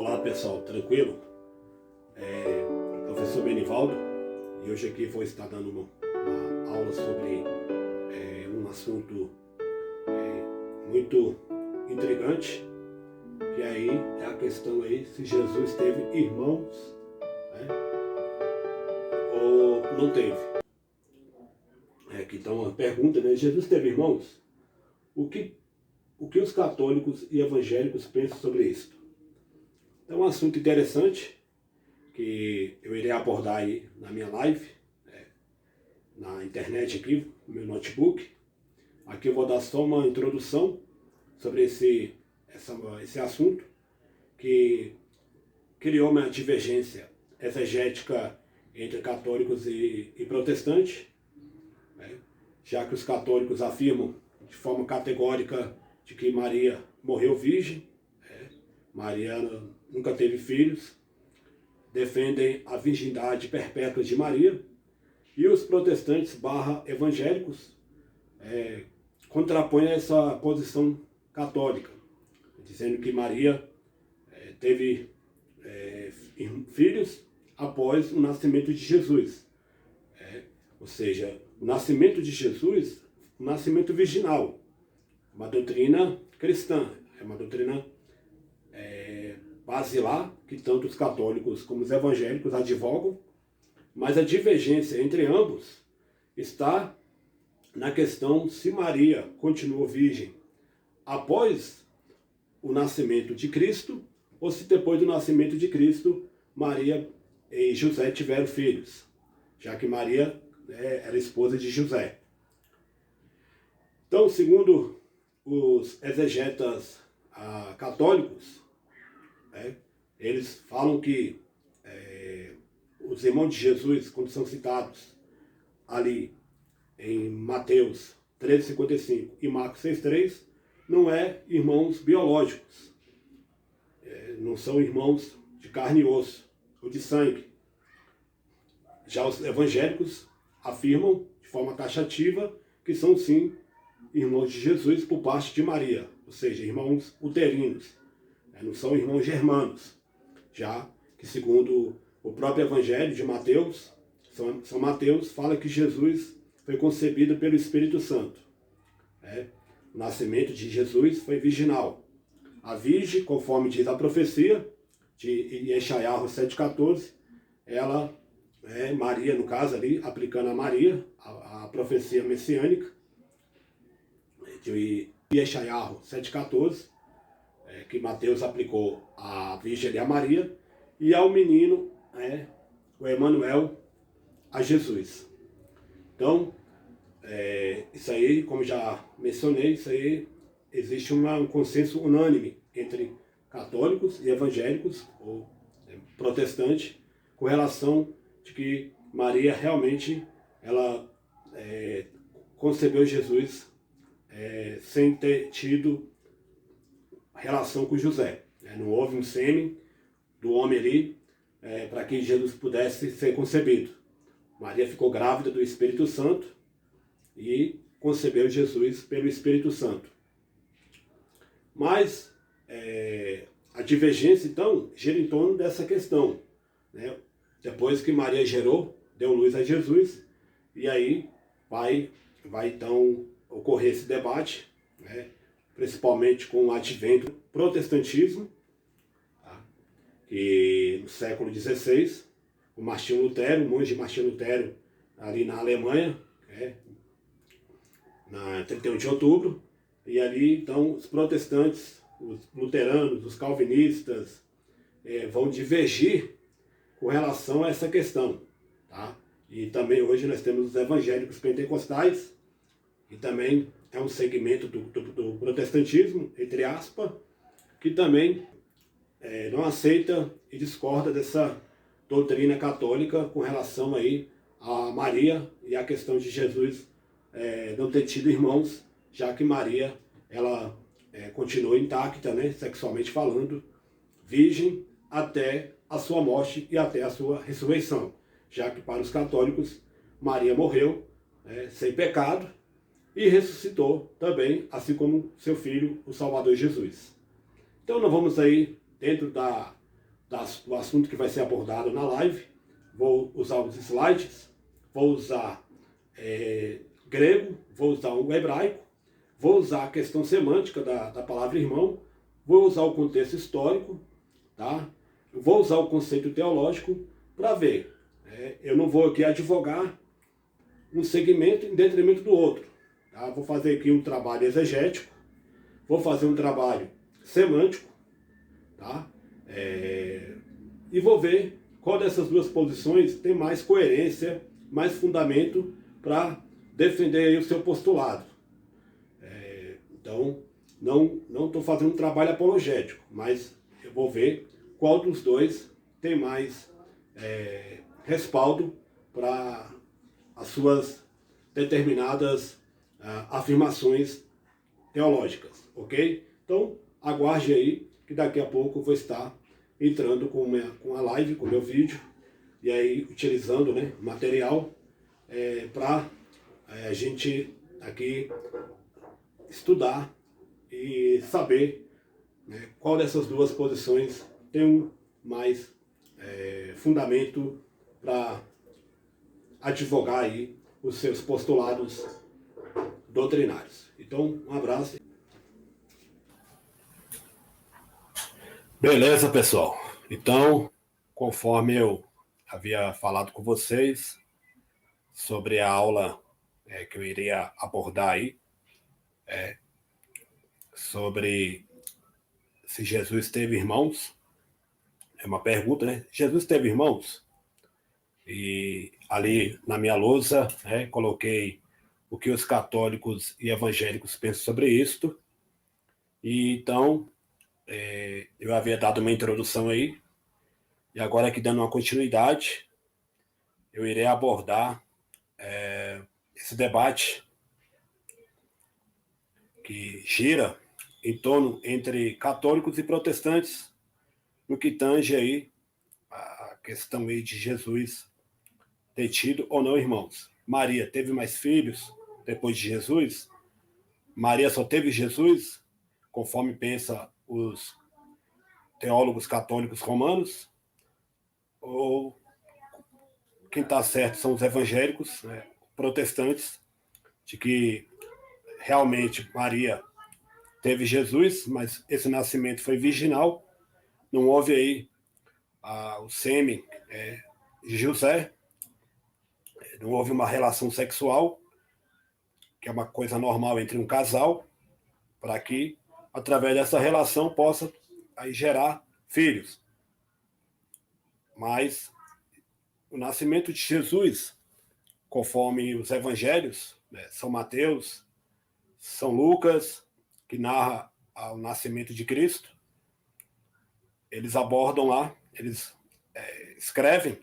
Olá pessoal, tranquilo? Professor Benivaldo, e hoje aqui vou estar dando uma aula sobre um assunto muito intrigante, que aí é a questão aí se Jesus teve irmãos, né, ou não teve. Então a pergunta, né, Jesus teve irmãos? O que os católicos e evangélicos pensam sobre isso? É um assunto interessante que eu irei abordar aí na minha live, na internet aqui, no meu notebook. Aqui eu vou dar só uma introdução sobre esse assunto que criou uma divergência exegética entre católicos e protestantes, né? Já que os católicos afirmam de forma categórica de que Maria morreu virgem, Maria nunca teve filhos, defendem a virgindade perpétua de Maria, e os protestantes evangélicos contrapõem essa posição católica, dizendo que Maria teve filhos após o nascimento de Jesus. Ou seja, o nascimento de Jesus, o nascimento virginal, uma doutrina cristã, é uma doutrina basilar, que tanto os católicos como os evangélicos advogam, mas a divergência entre ambos está na questão se Maria continuou virgem após o nascimento de Cristo, ou se depois do nascimento de Cristo, Maria e José tiveram filhos, já que Maria era esposa de José. Então, segundo os exegetas católicos, eles falam que os irmãos de Jesus, quando são citados ali em Mateus 13,55 e Marcos 6,3, não irmãos biológicos, não são irmãos de carne e osso ou de sangue. Já os evangélicos afirmam de forma taxativa que são sim irmãos de Jesus por parte de Maria, ou seja, irmãos uterinos, não são irmãos germanos, já que segundo o próprio Evangelho de Mateus, São Mateus fala que Jesus foi concebido pelo Espírito Santo. O nascimento de Jesus foi virginal. A virgem, conforme diz a profecia de Yeshayahu 7,14, ela Maria, no caso ali, aplicando a Maria, a profecia messiânica de Yeshayahu 7,14, que Mateus aplicou à Virgem e a Maria, e ao menino, o Emanuel, a Jesus. Então, isso aí, como já mencionei, isso aí existe um consenso unânime entre católicos e evangélicos, ou protestantes, com relação de que Maria realmente ela concebeu Jesus sem ter tido relação com José. Não houve um sêmen do homem ali para que Jesus pudesse ser concebido. Maria ficou grávida do Espírito Santo e concebeu Jesus pelo Espírito Santo. Mas a divergência, então, gira em torno dessa questão. Depois que Maria gerou, deu luz a Jesus, e aí vai então ocorrer esse debate, principalmente com o advento do protestantismo, que no século XVI, o monge Martinho Lutero, ali na Alemanha, na 31 de outubro, e ali então os protestantes, os luteranos, os calvinistas, vão divergir com relação a essa questão. E também hoje nós temos os evangélicos pentecostais, que também é um segmento do protestantismo, entre aspas, que também não aceita e discorda dessa doutrina católica com relação aí a Maria e a questão de Jesus não ter tido irmãos, já que Maria ela continuou intacta, sexualmente falando, virgem até a sua morte e até a sua ressurreição, já que para os católicos Maria morreu sem pecado e ressuscitou também, assim como seu filho, o Salvador Jesus. Então nós vamos aí, dentro do assunto que vai ser abordado na live. Vou usar os slides, vou usar grego, vou usar o hebraico, vou usar a questão semântica da palavra irmão, vou usar o contexto histórico, tá? Vou usar o conceito teológico para ver. Eu não vou aqui advogar um segmento em detrimento do outro. Tá? Vou fazer aqui um trabalho exegético, vou fazer um trabalho semântico, tá? E vou ver qual dessas duas posições tem mais coerência, mais fundamento para defender aí o seu postulado. Então, não estou fazendo um trabalho apologético, mas eu vou ver qual dos dois tem mais respaldo para as suas determinadas afirmações teológicas, ok? Então, aguarde aí, que daqui a pouco eu vou estar entrando com a live, com o meu vídeo, e aí utilizando, né, material para a gente aqui estudar e saber, né, qual dessas duas posições tem mais fundamento para advogar aí os seus postulados doutrinários. Então, um abraço. Beleza, pessoal. Então, conforme eu havia falado com vocês sobre a aula que eu iria abordar aí, sobre se Jesus teve irmãos, é uma pergunta, né? Jesus teve irmãos? E ali na minha lousa, coloquei o que os católicos e evangélicos pensam sobre isto. E então, eu havia dado uma introdução aí, e agora aqui dando uma continuidade, eu irei abordar esse debate que gira em torno entre católicos e protestantes no que tange aí a questão aí de Jesus ter tido ou não irmãos. Maria teve mais filhos depois de Jesus? Maria só teve Jesus, conforme pensa os teólogos católicos romanos? Ou quem está certo são os evangélicos, né, protestantes, de que realmente Maria teve Jesus, mas esse nascimento foi virginal, não houve aí o sêmen de José, não houve uma relação sexual, que é uma coisa normal entre um casal, para que, através dessa relação, possa aí gerar filhos. Mas o nascimento de Jesus, conforme os evangelhos, né, São Mateus, São Lucas, que narra o nascimento de Cristo, eles abordam lá, eles escrevem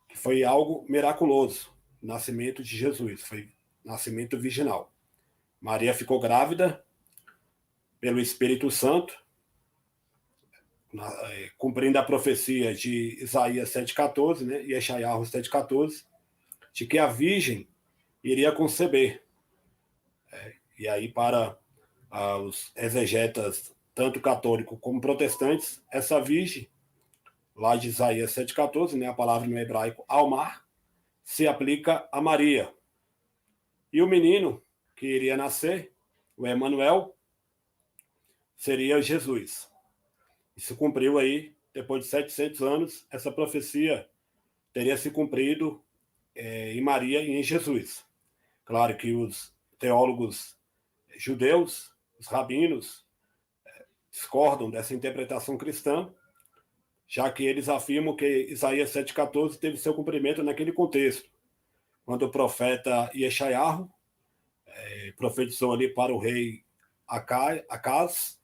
que foi algo miraculoso, o nascimento de Jesus, foi nascimento virginal. Maria ficou grávida pelo Espírito Santo, cumprindo a profecia de Isaías 7,14, né, e Yeshayahu 7,14, de que a Virgem iria conceber. E aí, para os exegetas, tanto católicos como protestantes, essa Virgem, lá de Isaías 7,14, né, a palavra no hebraico Almar, se aplica a Maria. E o menino que iria nascer, o Emanuel, seria Jesus. Isso cumpriu aí, depois de 700 anos, essa profecia teria se cumprido em Maria e em Jesus. Claro que os teólogos judeus, os rabinos, discordam dessa interpretação cristã, já que eles afirmam que Isaías 7,14 teve seu cumprimento naquele contexto, quando o profeta Yeshayahu profetizou ali para o rei Acaz,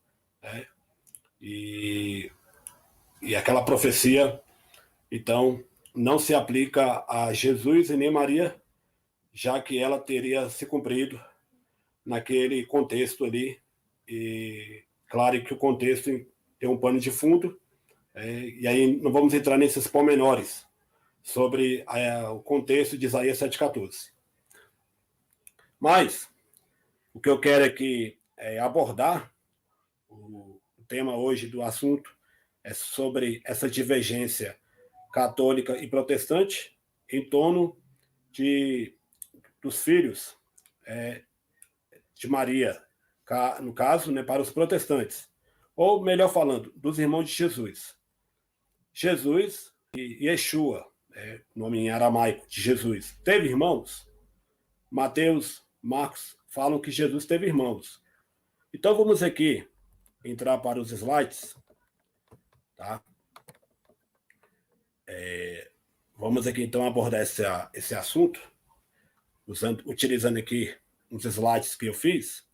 e aquela profecia, então, não se aplica a Jesus e nem Maria, já que ela teria se cumprido naquele contexto ali. E claro que o contexto tem um pano de fundo, e aí não vamos entrar nesses pormenores sobre o contexto de Isaías 7,14. Mas o que eu quero aqui abordar, o tema hoje do assunto sobre essa divergência católica e protestante em torno dos filhos de Maria, no caso, né, para os protestantes. Ou, melhor falando, dos irmãos de Jesus. Jesus e Yeshua, nome em aramaico de Jesus, teve irmãos? Mateus, Marcos falam que Jesus teve irmãos. Então vamos aqui entrar para os slides, tá? Vamos aqui então abordar esse assunto, utilizando aqui uns slides que eu fiz.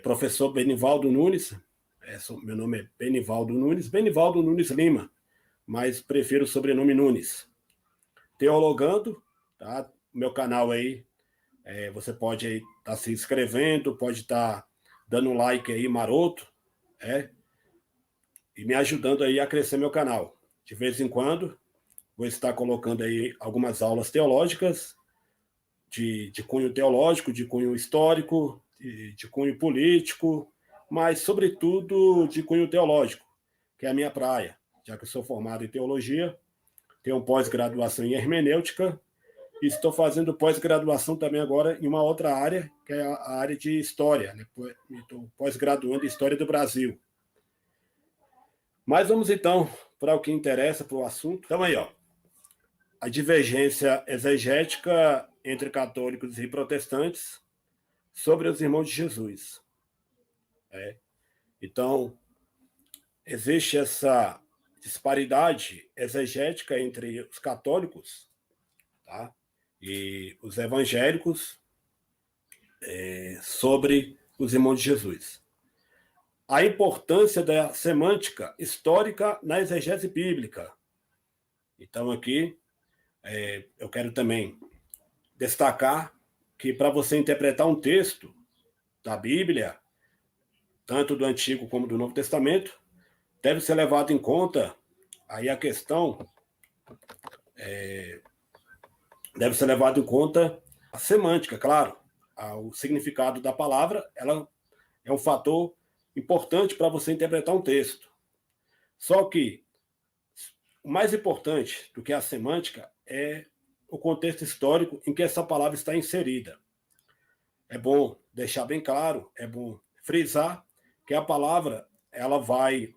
Professor Benivaldo Nunes, meu nome é Benivaldo Nunes Lima, mas prefiro o sobrenome Nunes. Teologando, tá? Meu canal aí, você pode estar se inscrevendo, pode estar dando um like aí maroto, e me ajudando aí a crescer meu canal. De vez em quando, vou estar colocando aí algumas aulas teológicas, de cunho teológico, de cunho histórico, de cunho político, mas, sobretudo, de cunho teológico, que é a minha praia, já que eu sou formado em teologia, tenho pós-graduação em hermenêutica e estou fazendo pós-graduação também agora em uma outra área, que é a área de história, né? Estou pós-graduando em História do Brasil. Mas vamos, então, para o que interessa, para o assunto. Então, aí, ó, a divergência exegética entre católicos e protestantes sobre os irmãos de Jesus. Então, existe essa disparidade exegética entre os católicos, tá? E os evangélicos sobre os irmãos de Jesus. A importância da semântica histórica na exegese bíblica. Então, aqui, eu quero também destacar que para você interpretar um texto da Bíblia, tanto do Antigo como do Novo Testamento, deve ser levado em conta aí a questão, deve ser levado em conta a semântica, claro, o significado da palavra, ela é um fator importante para você interpretar um texto. Só que o mais importante do que a semântica é o contexto histórico em que essa palavra está inserida. É bom deixar bem claro, é bom frisar que a palavra ela vai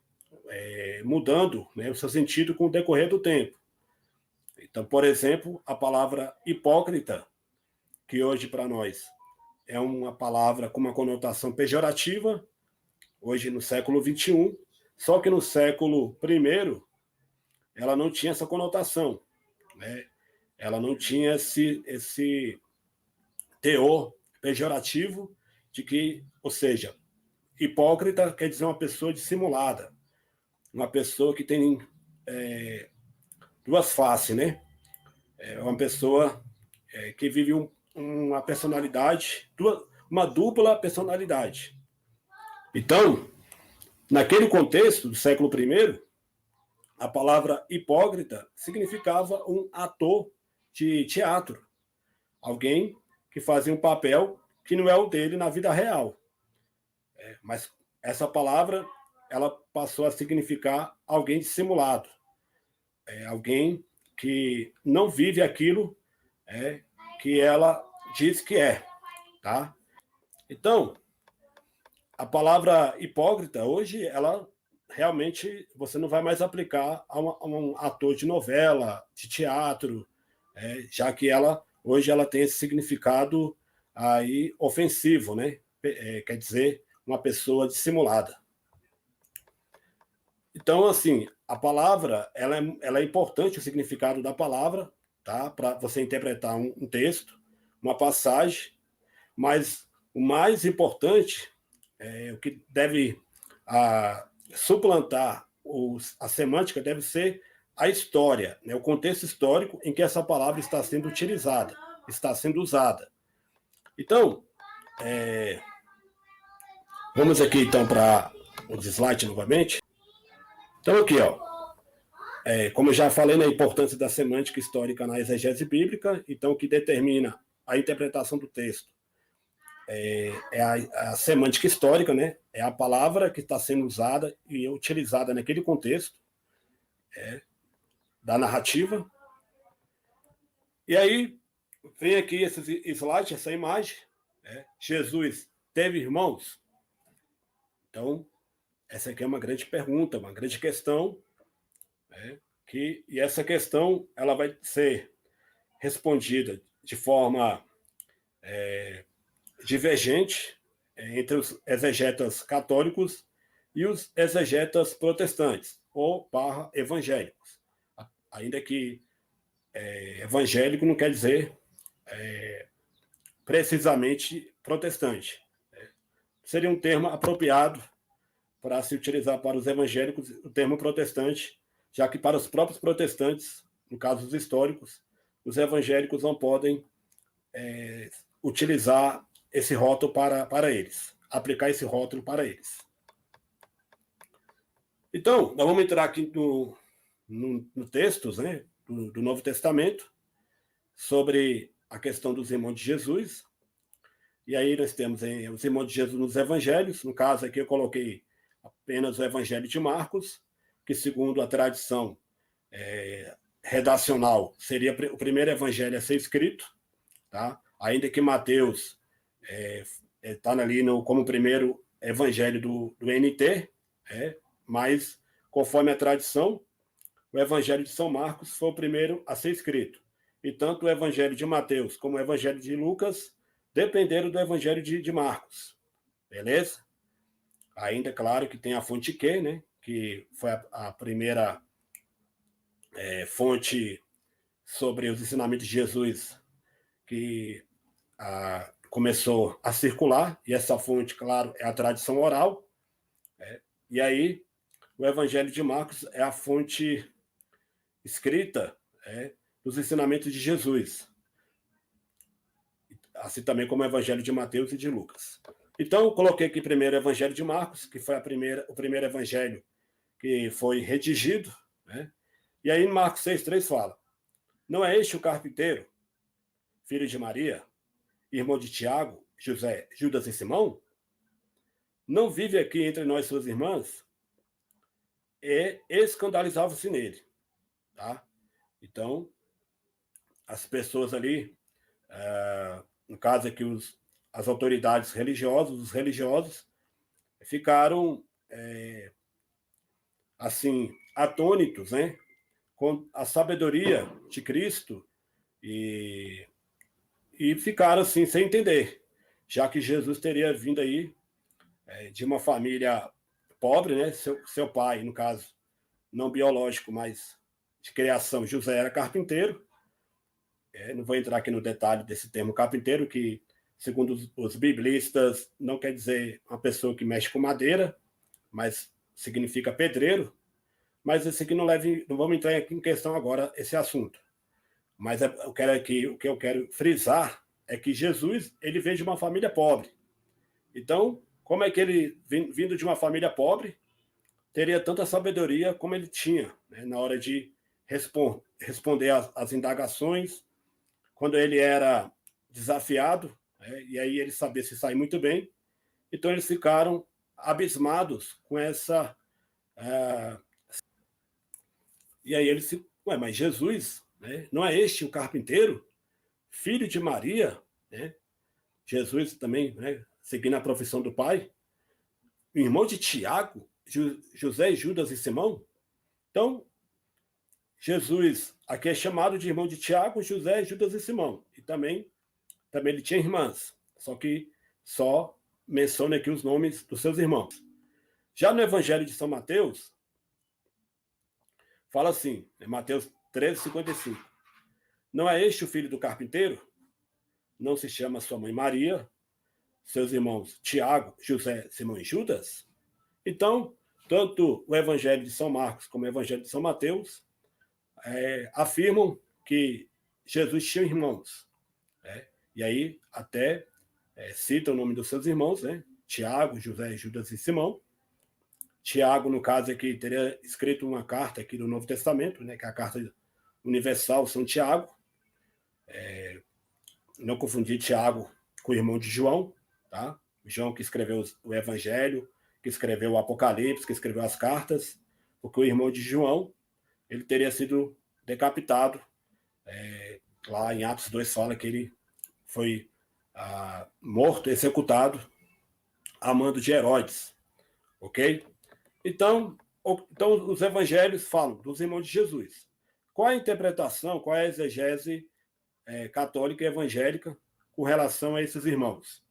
mudando, né, o seu sentido com o decorrer do tempo. Então, por exemplo, a palavra hipócrita, que hoje para nós é uma palavra com uma conotação pejorativa, hoje no século XXI, só que no século I ela não tinha essa conotação, né? Ela não tinha esse teor pejorativo de que, ou seja, hipócrita quer dizer uma pessoa dissimulada, uma pessoa que tem duas faces, né? É uma pessoa que vive uma personalidade, uma dupla personalidade. Então, naquele contexto do século I, a palavra hipócrita significava um ator de teatro, alguém que fazia um papel que não é o dele na vida real. Mas essa palavra ela passou a significar alguém dissimulado, alguém que não vive aquilo que ela diz que é, tá? Então, a palavra hipócrita hoje, ela realmente você não vai mais aplicar a um ator de novela, de teatro, já que hoje ela tem esse significado aí ofensivo, né? Quer dizer, uma pessoa dissimulada. Então, assim, a palavra, ela é importante, o significado da palavra, tá? Para você interpretar um texto, uma passagem, mas o mais importante, o que deve suplantar a semântica deve ser a história, né? O contexto histórico em que essa palavra está sendo utilizada, está sendo usada. Então, vamos aqui então para o slide novamente. Então aqui, ó, como eu já falei, na importância da semântica histórica na exegese bíblica, então o que determina a interpretação do texto é a semântica histórica, né? É a palavra que está sendo usada e utilizada naquele contexto da narrativa. E aí vem aqui esse slide, essa imagem. Jesus teve irmãos? Então, essa aqui é uma grande pergunta, uma grande questão, e essa questão ela vai ser respondida de forma divergente entre os exegetas católicos e os exegetas protestantes, ou evangélicos. Ainda que evangélico não quer dizer precisamente protestante. Seria um termo apropriado para se utilizar para os evangélicos o termo protestante, já que para os próprios protestantes, no caso os históricos, os evangélicos não podem utilizar esse rótulo para eles, aplicar esse rótulo para eles. Então, nós vamos entrar aqui no textos, né, do Novo Testamento, sobre a questão dos irmãos de Jesus. E aí nós temos os irmãos de Jesus nos evangelhos. No caso aqui eu coloquei apenas o evangelho de Marcos, que segundo a tradição redacional seria o primeiro evangelho a ser escrito, tá? Ainda que Mateus está ali como o primeiro evangelho do NT, mas conforme a tradição, o evangelho de São Marcos foi o primeiro a ser escrito. E tanto o evangelho de Mateus como o evangelho de Lucas dependeram do evangelho de Marcos. Beleza? Ainda, claro, que tem a fonte Q, né? Que foi a primeira fonte sobre os ensinamentos de Jesus que começou a circular, e essa fonte, claro, é a tradição oral. E aí, o evangelho de Marcos é a fonte escrita dos ensinamentos de Jesus, assim também como o evangelho de Mateus e de Lucas. Então, eu coloquei aqui primeiro o evangelho de Marcos, que foi o primeiro evangelho que foi redigido, né? E aí, em Marcos 6,3 fala: não é este o carpinteiro, filho de Maria, irmão de Tiago, José, Judas e Simão? Não vive aqui entre nós suas irmãs? E escandalizavam-se nele, tá? Então, as pessoas ali, no caso aqui, as autoridades religiosas, os religiosos, ficaram, assim, atônitos, né? Com a sabedoria de Cristo e ficaram, assim, sem entender, já que Jesus teria vindo aí de uma família pobre, né? Seu pai, no caso, não biológico, mas de criação, José era carpinteiro. Não vou entrar aqui no detalhe desse termo carpinteiro, que, segundo os biblistas, não quer dizer uma pessoa que mexe com madeira, mas significa pedreiro. Mas esse aqui não vamos entrar aqui em questão agora esse assunto. Mas o que eu quero frisar é que Jesus, ele veio de uma família pobre. Então, como é que ele, vindo de uma família pobre, teria tanta sabedoria como ele tinha, né, na hora de responder às indagações, quando ele era desafiado, e aí ele sabia se sair muito bem. Então eles ficaram abismados com essa... E aí eles se... mas Jesus, né, não é este o carpinteiro, filho de Maria, né? Jesus também, né, seguindo a profissão do pai, irmão de Tiago, José, Judas e Simão. Então, Jesus aqui é chamado de irmão de Tiago, José, Judas e Simão. E também ele tinha irmãs, só que só menciona aqui os nomes dos seus irmãos. Já no Evangelho de São Mateus, fala assim, em Mateus 13,55. Não é este o filho do carpinteiro? Não se chama sua mãe Maria, seus irmãos Tiago, José, Simão e Judas? Então, tanto o Evangelho de São Marcos como o Evangelho de São Mateus afirmam que Jesus tinha irmãos. E aí até cita o nome dos seus irmãos, né? Tiago, José, Judas e Simão. Tiago, no caso aqui, teria escrito uma carta aqui do Novo Testamento, né? Que é a carta universal São Tiago. Não confundir Tiago com o irmão de João, tá? João que escreveu o Evangelho, que escreveu o Apocalipse, que escreveu as cartas, porque o irmão de João, ele teria sido decapitado. Lá em Atos 2 fala que ele foi morto, executado, a mando de Herodes, ok? Então os evangelhos falam dos irmãos de Jesus. Qual a interpretação, qual é a exegese católica e evangélica com relação a esses irmãos?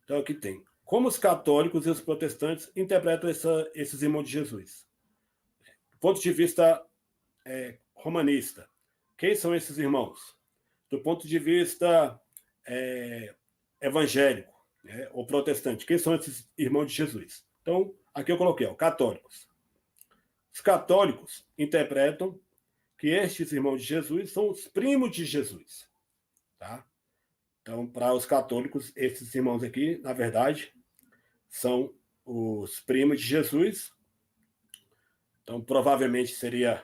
Então aqui tem. Como os católicos e os protestantes interpretam esses irmãos de Jesus? Do ponto de vista romanista, quem são esses irmãos? Do ponto de vista evangélico, ou protestante, quem são esses irmãos de Jesus? Então, aqui eu coloquei, católicos. Os católicos interpretam que estes irmãos de Jesus são os primos de Jesus, tá? Então, para os católicos, esses irmãos aqui, na verdade, são os primos de Jesus. Então, provavelmente seria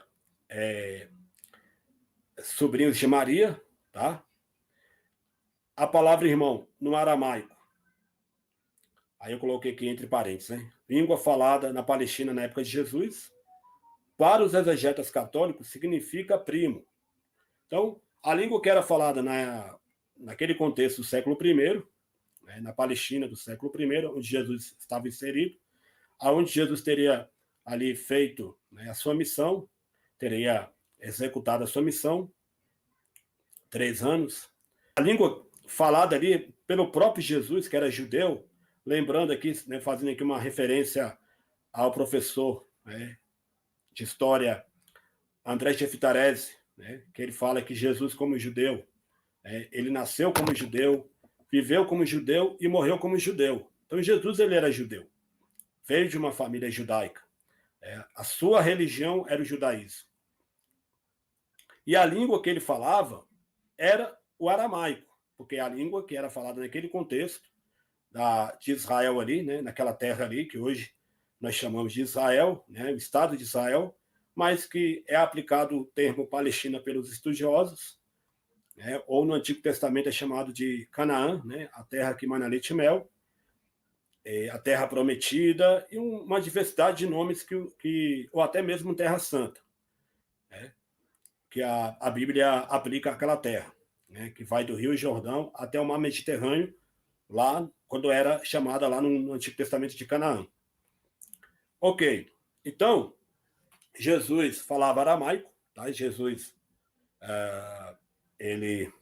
sobrinhos de Maria, tá? A palavra irmão, no aramaico, aí eu coloquei aqui entre parênteses, né? Língua falada na Palestina na época de Jesus, para os exegetas católicos, significa primo. Então, a língua que era falada naquele contexto do século I, na Palestina do século I, onde Jesus estava inserido, aonde Jesus teria ali feito a sua missão, teria executado a sua missão, 3 anos. A língua falada ali pelo próprio Jesus, que era judeu, lembrando aqui, fazendo aqui uma referência ao professor de história André Jeftarese, que ele fala que Jesus, como judeu, ele nasceu como judeu, viveu como judeu e morreu como judeu. Então Jesus ele era judeu, veio de uma família judaica. A sua religião era o judaísmo. E a língua que ele falava era o aramaico, porque a língua que era falada naquele contexto de Israel ali, naquela terra ali, que hoje nós chamamos de Israel, o Estado de Israel, mas que é aplicado o termo Palestina pelos estudiosos, ou no Antigo Testamento é chamado de Canaã, a terra que mana leite e mel, a terra prometida, e uma diversidade de nomes ou até mesmo Terra Santa, que a Bíblia aplica àquela terra, que vai do Rio Jordão até o Mar Mediterrâneo, lá quando era chamada lá no Antigo Testamento de Canaã. Ok, então Jesus falava aramaico, tá? Jesus ele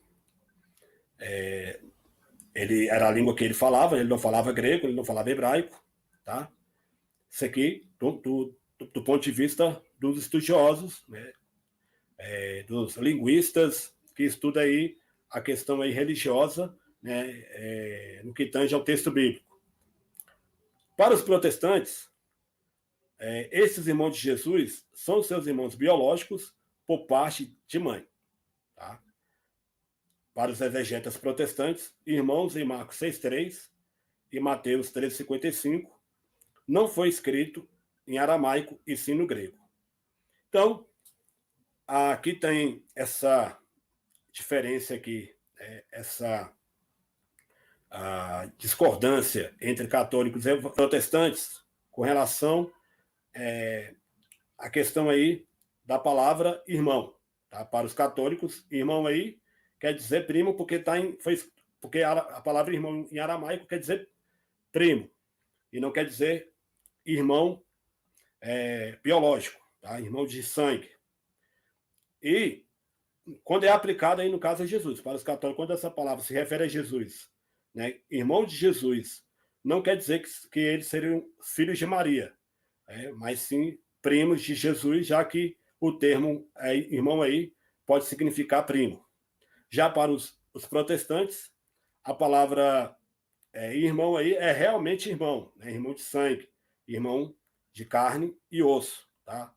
era a língua que ele falava, ele não falava grego, ele não falava hebraico, tá? Isso aqui do ponto de vista dos estudiosos, dos linguistas que estudam aí a questão aí religiosa, no que tange ao texto bíblico. Para os protestantes, esses irmãos de Jesus são seus irmãos biológicos por parte de mãe. Tá? Para os exegetas protestantes, irmãos em Marcos 6,3 e Mateus 13,55, não foi escrito em aramaico e sim no grego. Então, aqui tem essa diferença aqui, essa discordância entre católicos e protestantes com relação à questão aí da palavra irmão. Tá? Para os católicos, irmão aí quer dizer primo, porque porque a palavra irmão em aramaico quer dizer primo, e não quer dizer irmão biológico, tá? Irmão de sangue. E quando é aplicado aí no caso a Jesus, para os católicos, quando essa palavra se refere a Jesus, irmão de Jesus, não quer dizer que eles seriam filhos de Maria, mas sim primos de Jesus, já que o termo irmão aí pode significar primo. Já para os protestantes, a palavra irmão aí é realmente irmão, irmão de sangue, irmão de carne e osso, tá?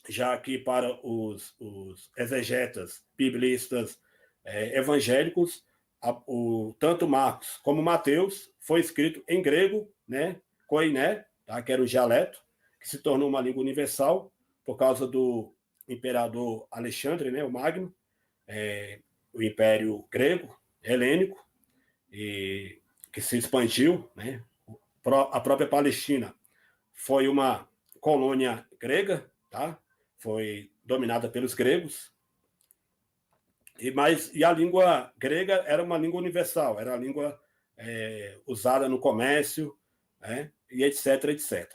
Já que para os exegetas, biblistas, evangélicos, tanto Marcos como Mateus foi escrito em grego, koiné, tá? Que era o dialeto, que se tornou uma língua universal por causa do imperador Alexandre, o Magno, o Império Grego, Helênico, e que se expandiu, né? A própria Palestina foi uma colônia grega, tá? Foi dominada pelos gregos, e a língua grega era uma língua universal, era a língua usada no comércio, né? E etc, etc.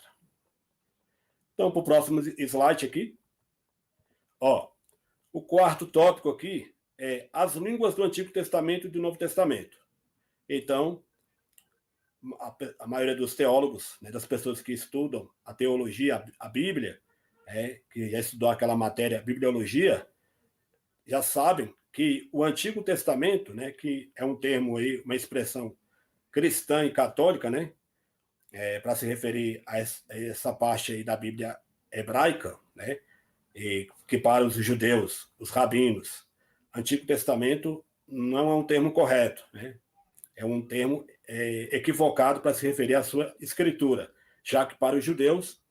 Então, para o próximo slide aqui, ó, o quarto tópico aqui é as línguas do Antigo Testamento e do Novo Testamento. Então, a maioria dos teólogos, né, das pessoas que estudam a teologia, a Bíblia, que já estudou aquela matéria, bibliologia, já sabem que o Antigo Testamento, né, que é um termo aí, uma expressão cristã e católica, né, para se referir a essa parte aí da Bíblia hebraica, né, e que para os judeus, os rabinos, Antigo Testamento não é um termo correto, né? É um termo equivocado para se referir à sua escritura, já que para os judeus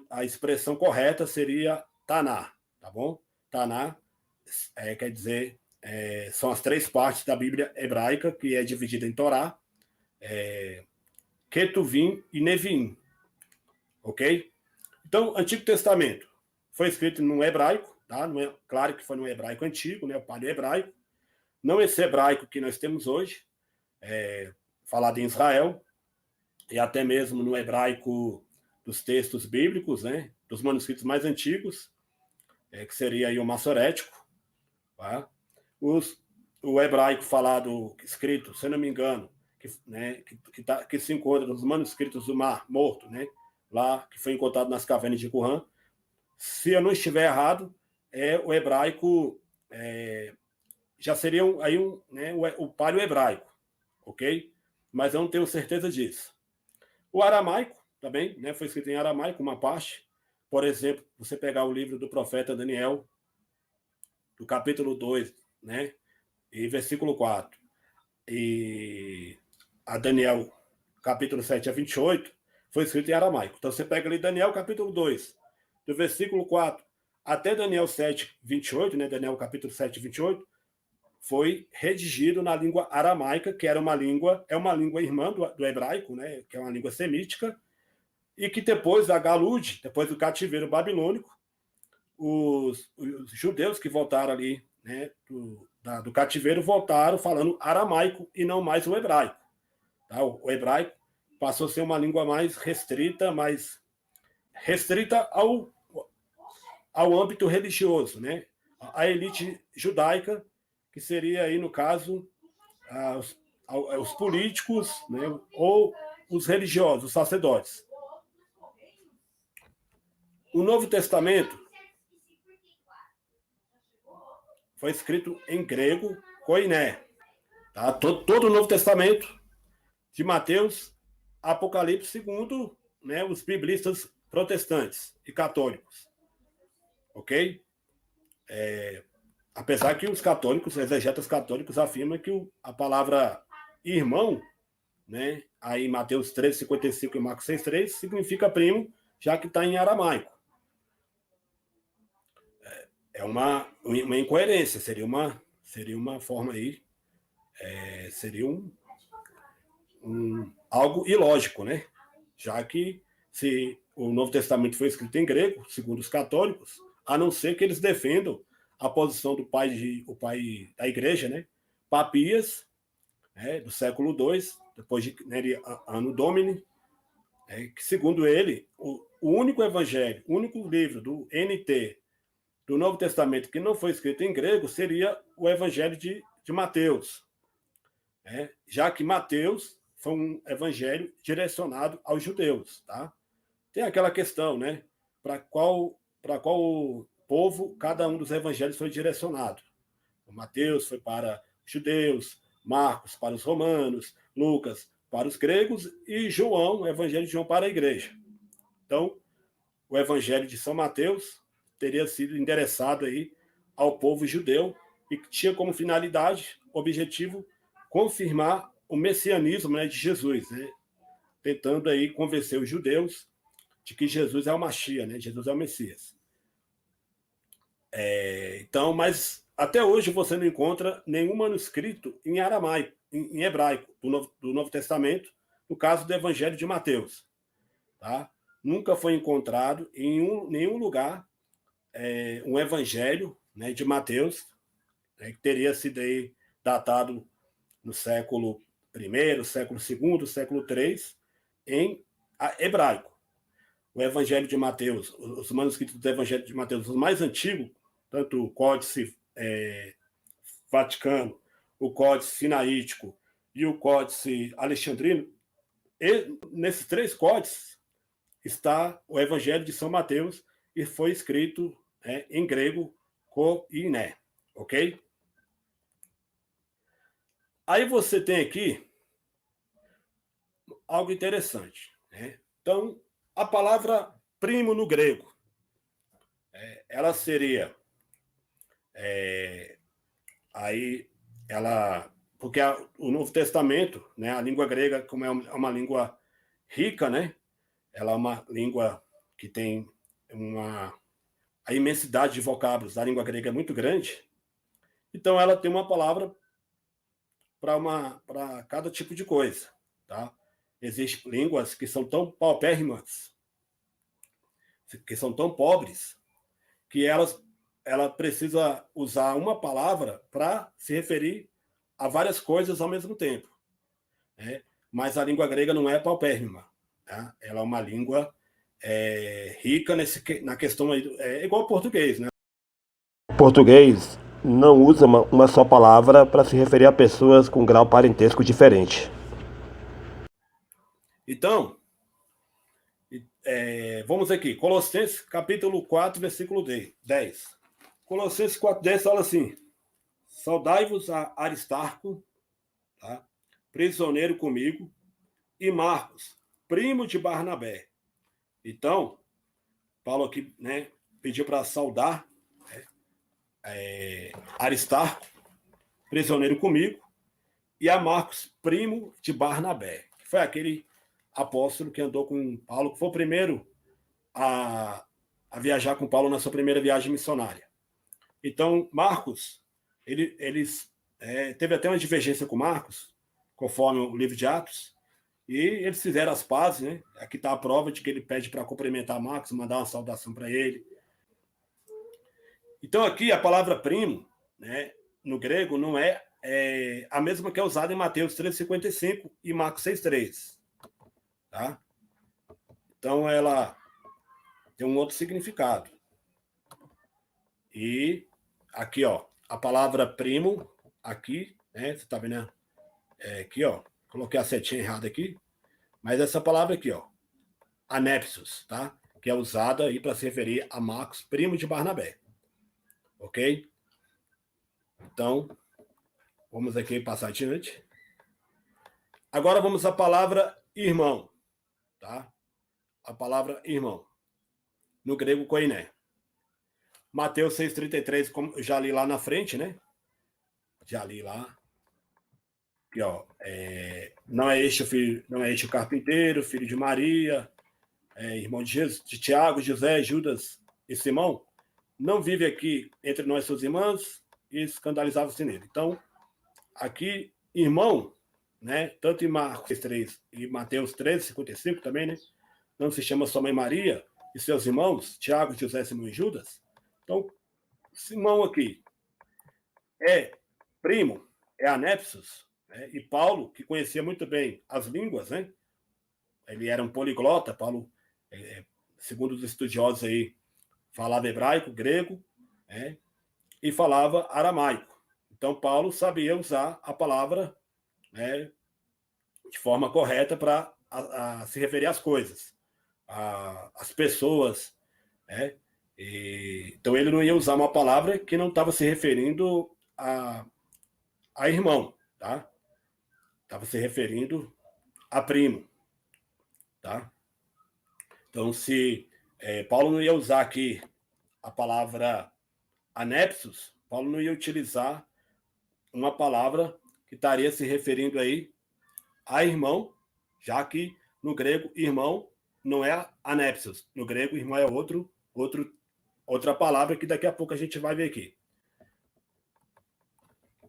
a expressão correta seria Taná, tá bom? Taná quer dizer, são as três partes da Bíblia hebraica, que é dividida em Torá, Ketuvim e Nevim, ok? Então, Antigo Testamento foi escrito no hebraico, tá? Não é, claro que foi no hebraico antigo, né? O paleo-hebraico, não esse hebraico que nós temos hoje, falado em Israel, e até mesmo no hebraico dos textos bíblicos, né? Dos manuscritos mais antigos, que seria aí o massorético, tá? O hebraico falado, escrito, se não me engano, que se encontra nos manuscritos do Mar Morto, né? Lá que foi encontrado nas cavernas de Qumran. Se eu não estiver errado, o hebraico já seria o paleo-hebraico, ok? Mas eu não tenho certeza disso. O aramaico também, né, foi escrito em aramaico, uma parte. Por exemplo, você pegar o livro do profeta Daniel, do capítulo 2, né, e versículo 4, e a Daniel, capítulo 7 a 28, foi escrito em aramaico. Então você pega ali Daniel, capítulo 2, do versículo 4 até Daniel 7, 28, né, Daniel capítulo 7, 28, foi redigido na língua aramaica, que é uma língua irmã do hebraico, né, que é uma língua semítica, e que depois da Galude, depois do cativeiro babilônico, os judeus que voltaram ali, né, do cativeiro, voltaram falando aramaico e não mais o hebraico. Tá? O hebraico passou a ser uma língua mais restrita ao âmbito religioso, né? A elite judaica, que seria aí, no caso, os políticos, né? Ou os religiosos, os sacerdotes. O Novo Testamento foi escrito em grego, koiné. Tá? Todo o Novo Testamento, de Mateus, Apocalipse, segundo, né, os biblistas protestantes e católicos. Ok? Apesar que os católicos, exegetas católicos, afirmam que a palavra irmão, né, aí em Mateus 13:55 e Marcos 6:3, significa primo, já que está em aramaico. É uma incoerência, seria uma forma aí, seria algo ilógico, né? Já que se o Novo Testamento foi escrito em grego, segundo os católicos, a não ser que eles defendam a posição do o pai da igreja, né? Papias, do século II, depois de Anno Domini, que segundo ele, o único evangelho, o único livro do NT do Novo Testamento que não foi escrito em grego seria o evangelho de Mateus, já que Mateus foi um evangelho direcionado aos judeus, tá? Tem aquela questão, né? Para qual povo cada um dos evangelhos foi direcionado. O Mateus foi para os judeus, Marcos para os romanos, Lucas para os gregos e João, o evangelho de João, para a igreja. Então, o evangelho de São Mateus teria sido endereçado aí ao povo judeu e que tinha como finalidade, objetivo, confirmar o messianismo, né, de Jesus, né? Tentando aí convencer os judeus de que Jesus é o Mashiach, né? Jesus é o Messias. Então, mas até hoje você não encontra nenhum manuscrito em aramaico, em hebraico, do Novo Testamento, no caso do Evangelho de Mateus. Tá? Nunca foi encontrado em nenhum lugar um Evangelho, né, de Mateus, né, que teria sido aí datado no século I, século II, século III, em hebraico. O Evangelho de Mateus, os manuscritos do Evangelho de Mateus, os mais antigos, tanto o Códice Vaticano, o Códice Sinaítico e o Códice Alexandrino, e nesses três códices está o Evangelho de São Mateus e foi escrito em grego koiné, ok? Aí você tem aqui algo interessante, né? Então, a palavra primo no grego, ela seria aí ela porque o Novo Testamento, né, a língua grega, como é uma língua rica, né? Ela é uma língua que tem a imensidade de vocábulos da língua grega é muito grande. Então ela tem uma palavra para cada tipo de coisa, tá? Existem línguas que são tão paupérrimas, que são tão pobres, que ela precisa usar uma palavra para se referir a várias coisas ao mesmo tempo, né? Mas a língua grega não é paupérrima, tá? Ela é uma língua rica na questão aí, igual ao português, né? O português não usa uma só palavra para se referir a pessoas com grau parentesco diferente. Então, vamos aqui, Colossenses capítulo 4, versículo 10. Colossenses 4, 10 fala assim: saudai-vos a Aristarco, tá? Prisioneiro comigo, e Marcos, primo de Barnabé. Então, Paulo aqui, né, pediu para saudar, né, Aristarco, prisioneiro comigo, e a Marcos, primo de Barnabé, que foi aquele apóstolo que andou com Paulo, que foi o primeiro a viajar com Paulo na sua primeira viagem missionária. Então, Marcos, teve até uma divergência com Marcos, conforme o livro de Atos, e eles fizeram as pazes, né? Aqui está a prova de que ele pede para cumprimentar Marcos, mandar uma saudação para ele. Então, aqui a palavra primo, né, no grego, não é a mesma que é usada em Mateus 3,55 e Marcos 6,3. Tá? Então, ela tem um outro significado. E aqui, ó, a palavra primo, aqui, né, você tá vendo? Aqui, ó, coloquei a setinha errada aqui, mas essa palavra aqui, ó, anepsis, tá? Que é usada aí para se referir a Marcos, primo de Barnabé. Ok? Então, vamos aqui passar adiante. Agora vamos à palavra irmão, tá? A palavra irmão, no grego koiné. Mateus 6,33, como eu já li lá na frente, né? Já li lá. Aqui, ó, não é este o carpinteiro, filho de Maria, irmão de Tiago, José, Judas e Simão? Não vive aqui entre nós, suas irmãs? E escandalizava-se nele. Então, aqui, irmão, né? Tanto em Marcos 3 e Mateus 13,55 também, né? Não se chama sua mãe Maria e seus irmãos, Tiago, José, Simão e Judas? Então, Simão aqui é primo, é anepsis, né? E Paulo, que conhecia muito bem as línguas, né? Ele era um poliglota, Paulo, segundo os estudiosos aí, falava hebraico, grego, né? E falava aramaico. Então, Paulo sabia usar a palavra, né, de forma correta para se referir às coisas, às pessoas, né? Então, ele não ia usar uma palavra que não estava se referindo a irmão, tá? Estava se referindo a primo, tá? Então, se Paulo não ia usar aqui a palavra anepsis, Paulo não ia utilizar uma palavra que estaria se referindo aí a irmão, já que no grego irmão não é anepsis. No grego irmão é outra palavra que daqui a pouco a gente vai ver aqui.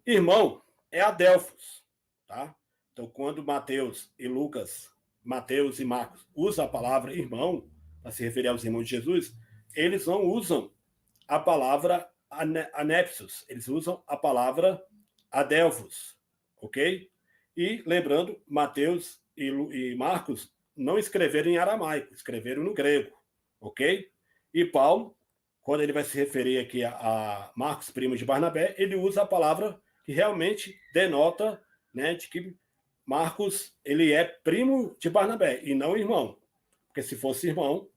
Irmão é Adelphos, tá? Então, quando Mateus e Lucas, Mateus e Marcos usam a palavra irmão para se referir aos irmãos de Jesus, eles não usam a palavra anepsos, eles usam a palavra adelphos, ok? E lembrando, Mateus e Marcos não escreveram em aramaico, escreveram no grego, ok? E Paulo, quando ele vai se referir aqui a Marcos, primo de Barnabé, ele usa a palavra que realmente denota, né, de que Marcos ele é primo de Barnabé e não irmão, porque se fosse irmão,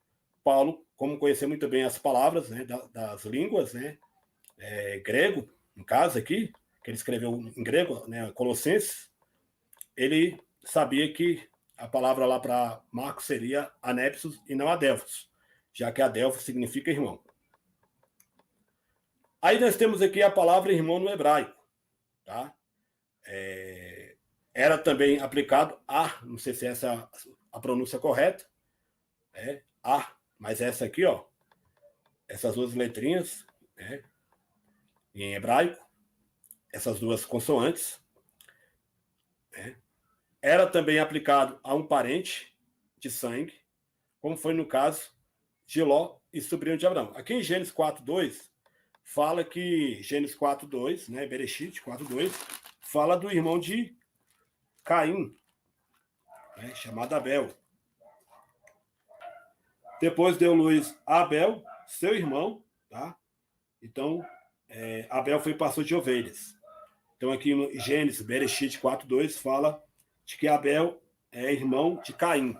Paulo, como conhecer muito bem as palavras, né, das línguas, né, grego, no caso aqui, que ele escreveu em grego, né, Colossenses, ele sabia que a palavra lá para Marcos seria anepsos e não adelphos, já que adelphos significa irmão. Aí nós temos aqui a palavra irmão no hebraico, tá? Era também aplicado a, não sei se essa é a pronúncia correta, mas essa aqui, ó, essas duas letrinhas, né, em hebraico, essas duas consoantes, né, era também aplicado a um parente de sangue, como foi no caso de Ló e sobrinho de Abraão. Aqui em Gênesis 4:2 fala que Gênesis 4:2, né, Bereshit 4:2, fala do irmão de Caim, né, chamado Abel. Depois deu luz a Abel, seu irmão, tá? Então, Abel foi pastor de ovelhas. Então, aqui no Gênesis, Bereshit 4:2 fala de que Abel é irmão de Caim.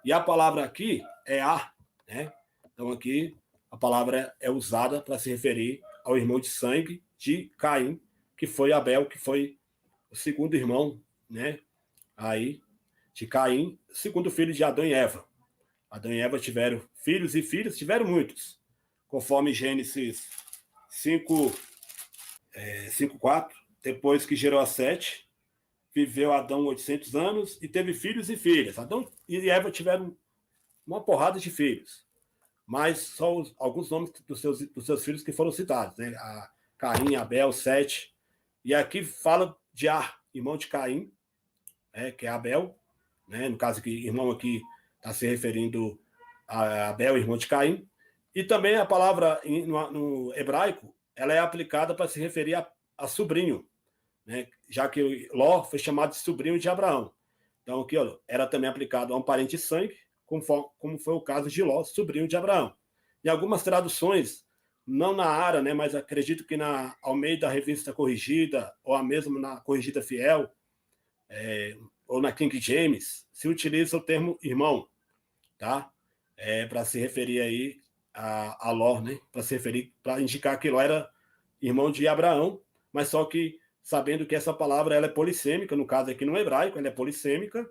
E a palavra aqui é né? Então, aqui a palavra é usada para se referir ao irmão de sangue de Caim, que foi Abel, que foi o segundo irmão, né? Aí, de Caim, segundo filho de Adão e Eva. Adão e Eva tiveram filhos e filhas, tiveram muitos. Conforme Gênesis 5:4, depois que gerou a Sete, viveu Adão 800 anos e teve filhos e filhas. Adão e Eva tiveram uma porrada de filhos, mas só alguns nomes dos seus filhos que foram citados, né? A Caim, Abel, Sete. E aqui fala de irmão de Caim, que é Abel, né? No caso aqui, irmão aqui está se referindo a Abel, irmão de Caim. E também a palavra no hebraico, ela é aplicada para se referir a sobrinho, né? Já que Ló foi chamado de sobrinho de Abraão. Então aqui, ó, era também aplicado a um parente de sangue, como foi o caso de Ló, sobrinho de Abraão. Em algumas traduções, não na Ara, né, mas acredito que na Almeida Revista Corrigida, ou a mesma na Corrigida Fiel, ou na King James, se utiliza o termo irmão, tá? Para se referir aí a Ló, né? Para se referir, para indicar que Ló era irmão de Abraão, mas só que sabendo que essa palavra ela é polissêmica, no caso aqui no hebraico, ela é polissêmica,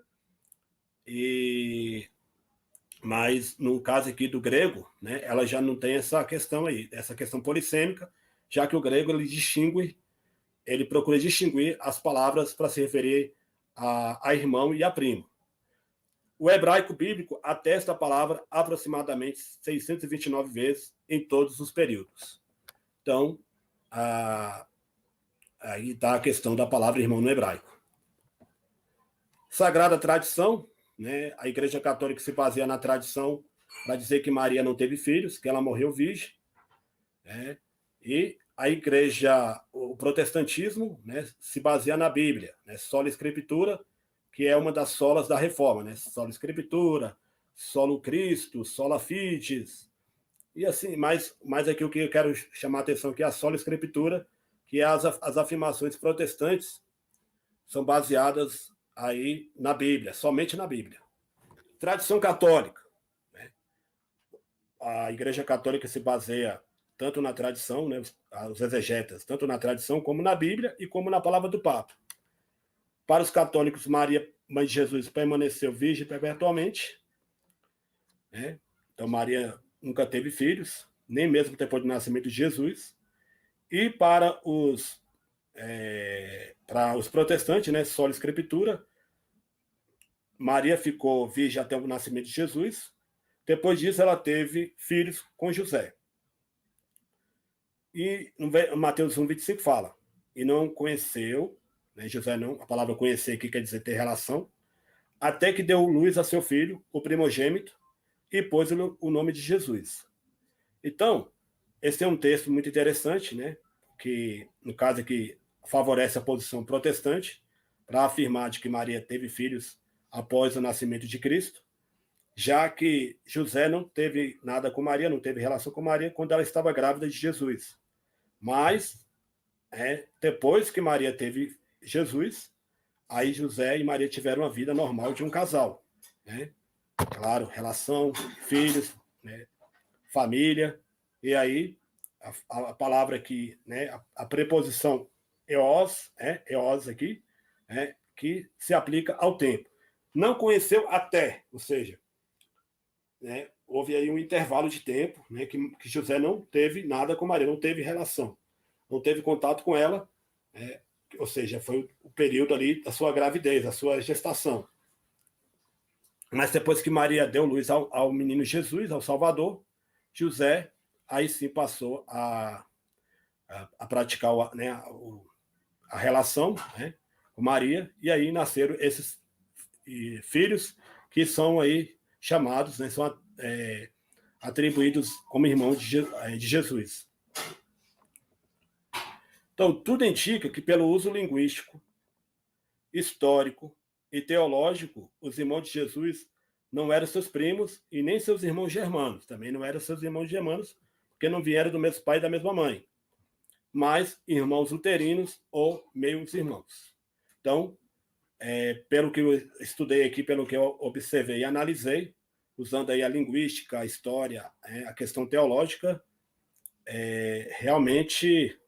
mas no caso aqui do grego, né, ela já não tem essa questão aí, essa questão polissêmica, já que o grego ele procura distinguir as palavras para se referir a irmão e a primo. O hebraico bíblico atesta a palavra aproximadamente 629 vezes em todos os períodos. Então, aí está a questão da palavra irmão no hebraico. Sagrada tradição, né? A Igreja Católica se baseia na tradição para dizer que Maria não teve filhos, que ela morreu virgem, né? E a Igreja, o protestantismo, né, se baseia na Bíblia, né? Sola Escritura, que é uma das solas da Reforma, né? Sola Escritura, Solo Cristo, Sola Fides, e assim, mais aqui o que eu quero chamar a atenção aqui é a Sola Escritura, que as afirmações protestantes são baseadas aí na Bíblia, somente na Bíblia. Tradição católica, né? A Igreja Católica se baseia tanto na tradição, né, os exegetas, tanto na tradição como na Bíblia e como na palavra do Papa. Para os católicos, Maria, mãe de Jesus, permaneceu virgem perpetuamente, né? Então Maria nunca teve filhos, nem mesmo depois do nascimento de Jesus. E para os protestantes, né, sola escritura, Maria ficou virgem até o nascimento de Jesus. Depois disso, ela teve filhos com José. E Mateus 1:25 fala: e não conheceu, né, José não, a palavra conhecer aqui quer dizer ter relação, até que deu luz a seu filho, o primogênito, e pôs o nome de Jesus. Então, esse é um texto muito interessante, né, que, no caso aqui, favorece a posição protestante, para afirmar de que Maria teve filhos após o nascimento de Cristo, já que José não teve nada com Maria, não teve relação com Maria quando ela estava grávida de Jesus. Mas, depois que Maria teve Jesus, aí José e Maria tiveram uma vida normal de um casal. Né? Claro, relação, filhos, né? Família. E aí, a palavra aqui, né? A preposição eos, eos aqui, que se aplica ao tempo. Não conheceu até, ou seja, né, houve aí um intervalo de tempo, né, que José não teve nada com Maria, não teve relação, não teve contato com ela, ou seja, foi o período ali da sua gravidez, da sua gestação. Mas depois que Maria deu luz ao menino Jesus, ao Salvador, José aí sim passou a praticar a relação, né, com Maria, e aí nasceram esses filhos que são aí chamados, né, são atribuídos como irmãos de Jesus. Então, tudo indica que, pelo uso linguístico, histórico e teológico, os irmãos de Jesus não eram seus primos e nem seus irmãos germanos. Também não eram seus irmãos germanos, porque não vieram do mesmo pai e da mesma mãe, mas irmãos luterinos ou meios irmãos. Então, pelo que eu estudei aqui, pelo que eu observei e analisei, usando aí a linguística, a história, a questão teológica, realmente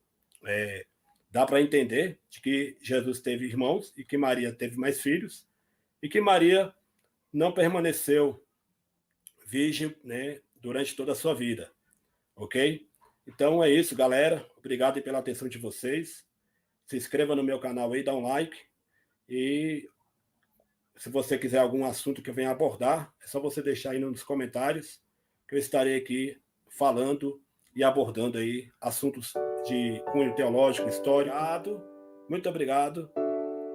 dá para entender de que Jesus teve irmãos e que Maria teve mais filhos e que Maria não permaneceu virgem, né, durante toda a sua vida, ok? Então é isso, galera. Obrigado pela atenção de vocês. Se inscreva no meu canal aí, dá um like. E se você quiser algum assunto que eu venha abordar, é só você deixar aí nos comentários, que eu estarei aqui falando e abordando aí assuntos de cunho teológico, histórico. Muito obrigado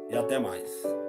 e até mais.